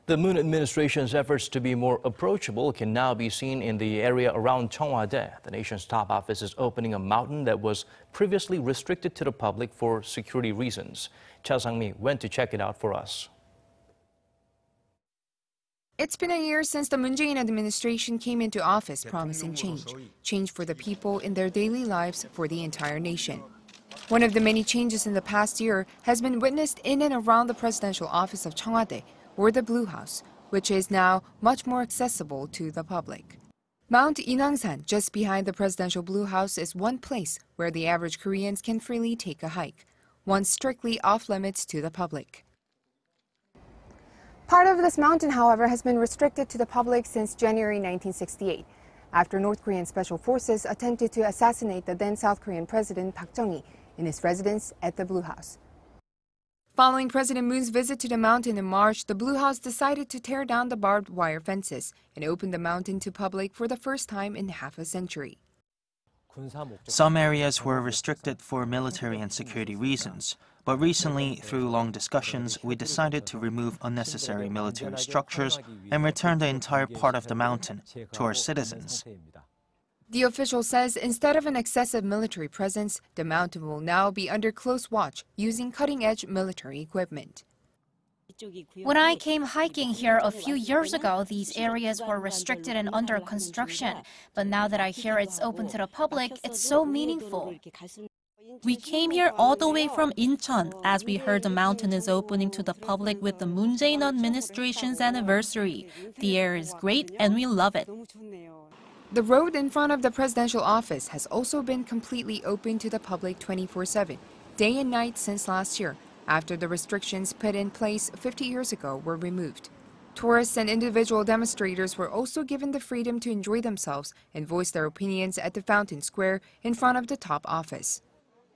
The Moon administration's efforts to be more approachable can now be seen in the area around Cheong Wa Dae. The nation's top office is opening a mountain that was previously restricted to the public for security reasons. Cha Sang-mi went to check it out for us. It's been a year since the Moon Jae-in administration came into office promising change. Change for the people in their daily lives for the entire nation. One of the many changes in the past year has been witnessed in and around the presidential office of Cheongwadae, or the Blue House, which is now much more accessible to the public. Mount Inwangsan, just behind the presidential Blue House, is one place where the average Koreans can freely take a hike, one strictly off-limits to the public. Part of this mountain, however, has been restricted to the public since January 1968, after North Korean special forces attempted to assassinate the then South Korean President Park Chung-hee in his residence at the Blue House. Following President Moon's visit to the mountain in March, the Blue House decided to tear down the barbed wire fences and open the mountain to public for the first time in half a century. Some areas were restricted for military and security reasons, but recently, through long discussions, we decided to remove unnecessary military structures and return the entire part of the mountain to our citizens. The official says instead of an excessive military presence, the mountain will now be under close watch using cutting-edge military equipment. When I came hiking here a few years ago, these areas were restricted and under construction. But now that I hear it's open to the public, it's so meaningful. We came here all the way from Incheon as we heard the mountain is opening to the public with the Moon Jae-in administration's anniversary. The air is great and we love it. The road in front of the presidential office has also been completely open to the public 24/7, day and night since last year, after the restrictions put in place 50 years ago were removed. Tourists and individual demonstrators were also given the freedom to enjoy themselves and voice their opinions at the Fountain Square in front of the top office.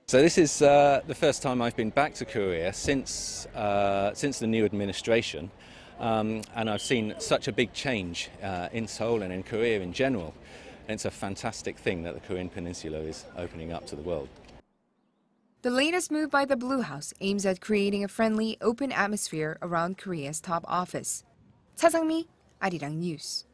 So this is the first time I've been back to Korea since the new administration, and I've seen such a big change in Seoul and in Korea in general. And it's a fantastic thing that the Korean Peninsula is opening up to the world. The latest move by the Blue House aims at creating a friendly, open atmosphere around Korea's top office. Cha Sang-mi, Arirang News.